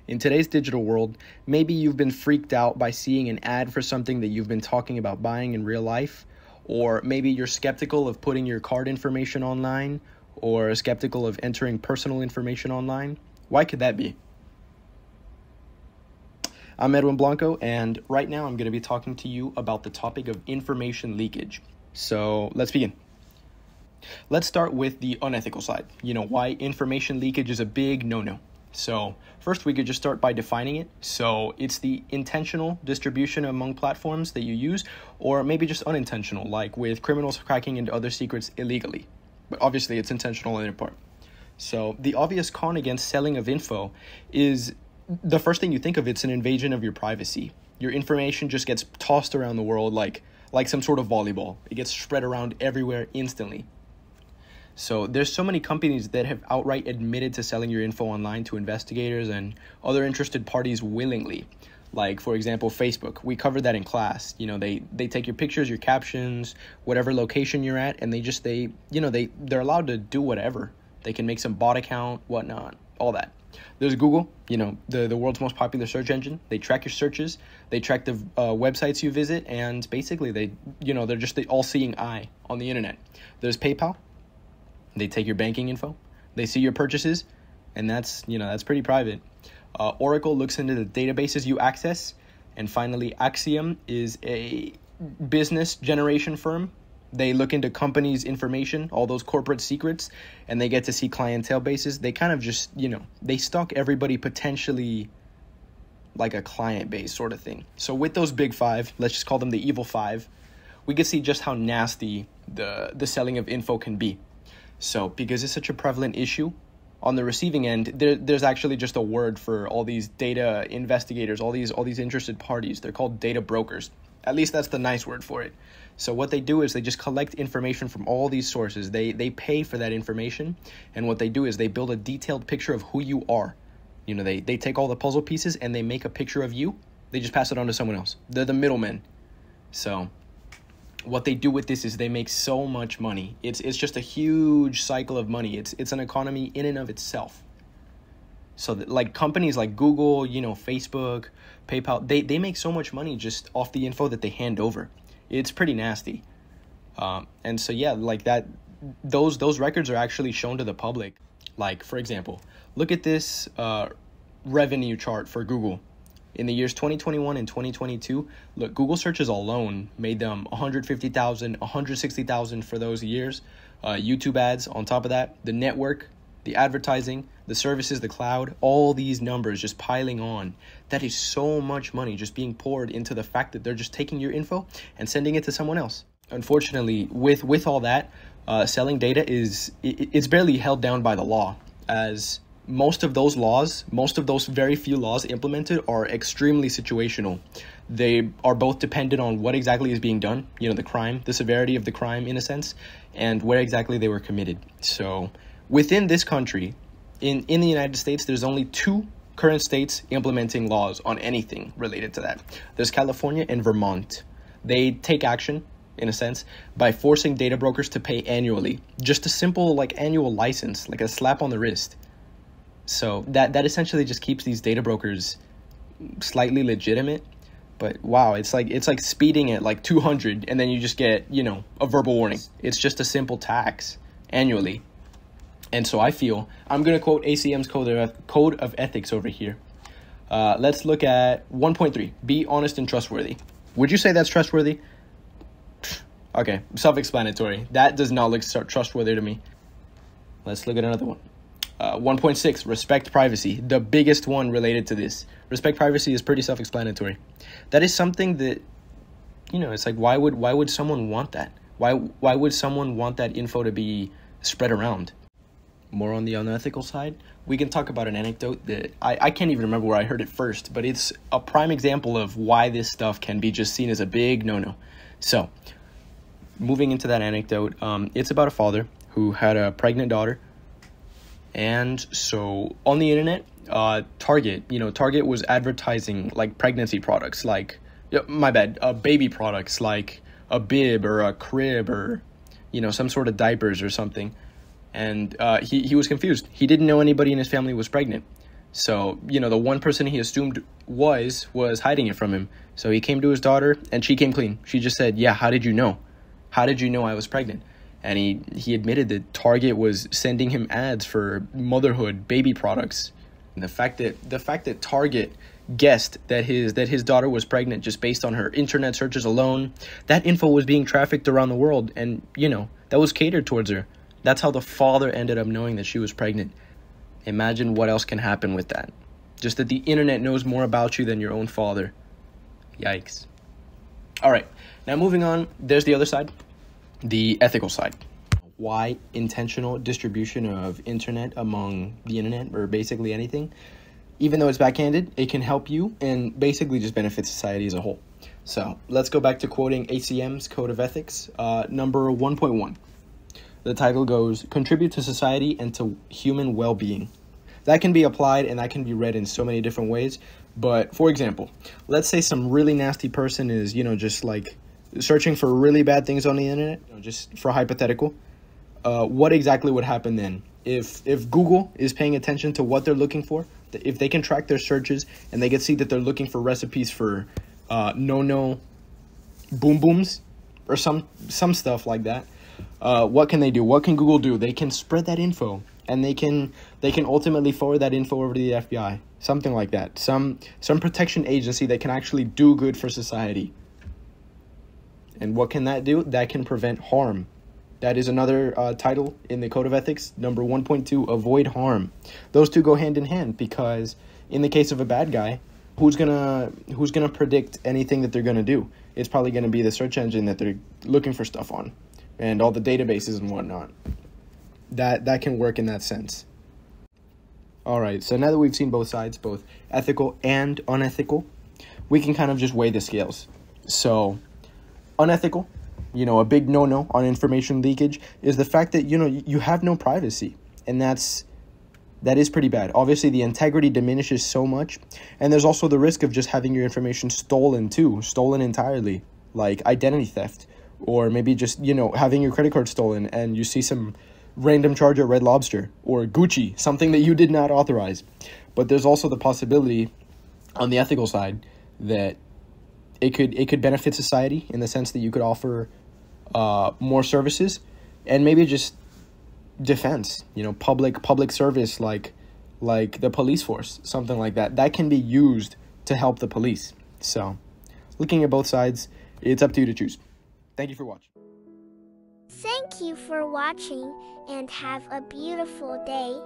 In today's digital world, maybe you've been freaked out by seeing an ad for something that you've been talking about buying in real life, or maybe you're skeptical of putting your card information online, or skeptical of entering personal information online. Why could that be? I'm Edwin Blanco, and right now I'm going to be talking to you about the topic of information leakage. So let's begin. Let's start with the unethical side. Why information leakage is a big no-no. So first, we could just start by defining it. So it's the intentional distribution among platforms that you use, or maybe just unintentional, like with criminals cracking into other secrets illegally. But obviously, it's intentional on their part. So the obvious con against selling of info is the first thing you think of, it's an invasion of your privacy. Your information just gets tossed around the world like some sort of volleyball. It gets spread around everywhere instantly. So there's so many companies that have outright admitted to selling your info online to investigators and other interested parties willingly. Like, for example, Facebook. We covered that in class. They take your pictures, your captions, whatever location you're at, and they're allowed to do whatever. They can make some bot account, whatnot, all that. There's Google, the world's most popular search engine. They track your searches, they track the websites you visit, and basically they're just the all-seeing eye on the internet. There's PayPal. They take your banking info, they see your purchases, and that's pretty private. Oracle looks into the databases you access, and finally, Axiom is a business generation firm. They look into companies' information, all those corporate secrets, and they get to see clientele bases. They kind of just, they stalk everybody potentially like a client base sort of thing. So with those big five, let's just call them the evil five, we can see just how nasty the selling of info can be. So because it's such a prevalent issue, on the receiving end, there's actually just a word for all these data investigators, all these interested parties. They're called data brokers. At least that's the nice word for it. So what they do is they just collect information from all these sources. They pay for that information, and what they do is they build a detailed picture of who you are. They take all the puzzle pieces and they make a picture of you. They just pass it on to someone else. They're the middlemen. So what they do with this is they make so much money. It's just a huge cycle of money. It's an economy in and of itself. So like companies like Google, Facebook, PayPal, they make so much money just off the info that they hand over. It's pretty nasty. And so yeah, like that, those records are actually shown to the public. Like, for example, look at this revenue chart for Google. In the years 2021 and 2022, look, Google searches alone made them $150,000, $160,000 for those years. YouTube ads on top of that, the network, the advertising, the services, the cloud, all these numbers just piling on. That is so much money just being poured into the fact that they're just taking your info and sending it to someone else. Unfortunately, with all that, selling data it's barely held down by the law, as most of those very few laws implemented are extremely situational. They are both dependent on what exactly is being done, the crime, the severity of the crime in a sense, and where exactly they were committed. So within this country, in the United States, there's only 2 current states implementing laws on anything related to that. There's California and Vermont. They take action, in a sense, by forcing data brokers to pay annually. Just a simple annual license, like a slap on the wrist. So that essentially just keeps these data brokers slightly legitimate. But wow, it's like speeding at 200 and then you just get, a verbal warning. It's just a simple tax annually. And so I feel, I'm going to quote ACM's Code of Ethics over here. Let's look at 1.3, be honest and trustworthy. Would you say that's trustworthy? Okay, self-explanatory. That does not look trustworthy to me. Let's look at another one. 1.6, respect privacy, the biggest one related to this. Respect privacy is pretty self-explanatory. That is something that, it's like, why would someone want that? Why would someone want that info to be spread around? More on the unethical side, we can talk about an anecdote that I can't even remember where I heard it first, but it's a prime example of why this stuff can be just seen as a big no-no. So, moving into that anecdote, it's about a father who had a pregnant daughter. And so on the internet, Target was advertising pregnancy products, baby products like a bib or a crib or, some sort of diapers or something. And he was confused. He didn't know anybody in his family was pregnant. So, the one person he assumed was hiding it from him. So he came to his daughter, and she came clean. She just said, yeah, how did you know? How did you know I was pregnant? And he admitted that Target was sending him ads for motherhood, baby products. And the fact that Target guessed that his daughter was pregnant just based on her internet searches alone, that info was being trafficked around the world, and that was catered towards her. That's how the father ended up knowing that she was pregnant. Imagine what else can happen with that. Just that the internet knows more about you than your own father. Yikes. All right, now moving on, there's the other side, the ethical side. Why intentional distribution of internet among the internet, or basically anything, even though it's backhanded, it can help you and basically just benefit society as a whole. So let's go back to quoting ACM's Code of Ethics, number 1.1. The title goes, contribute to society and to human well-being. That can be applied and that can be read in so many different ways. But for example, let's say some really nasty person is, just like searching for really bad things on the internet, just for hypothetical. What exactly would happen then? If Google is paying attention to what they're looking for, if they can track their searches and they can see that they're looking for recipes for no boom booms or some stuff like that, what can they do? What can Google do? They can spread that info, and they can ultimately forward that info over to the FBI, something like that. Some protection agency that can actually do good for society. And what can that do? That can prevent harm. That is another title in the Code of Ethics, number 1.2, avoid harm. Those two go hand in hand, because in the case of a bad guy, who's gonna predict anything that they're gonna do? It's probably gonna be the search engine that they're looking for stuff on, and all the databases and whatnot. That can work in that sense. All right, so now that we've seen both sides, both ethical and unethical, we can kind of just weigh the scales. So, unethical, a big no-no on information leakage is the fact that, you have no privacy, and that is pretty bad. Obviously, the integrity diminishes so much, and there's also the risk of just having your information stolen entirely, like identity theft, or maybe just, having your credit card stolen and you see some random charge at Red Lobster or Gucci, something that you did not authorize. But there's also the possibility on the ethical side that it could benefit society in the sense that you could offer more services, and maybe just defense, public service, like the police force, something like that can be used to help the police. So looking at both sides, it's up to you to choose. Thank you for watching. Thank you for watching, and have a beautiful day.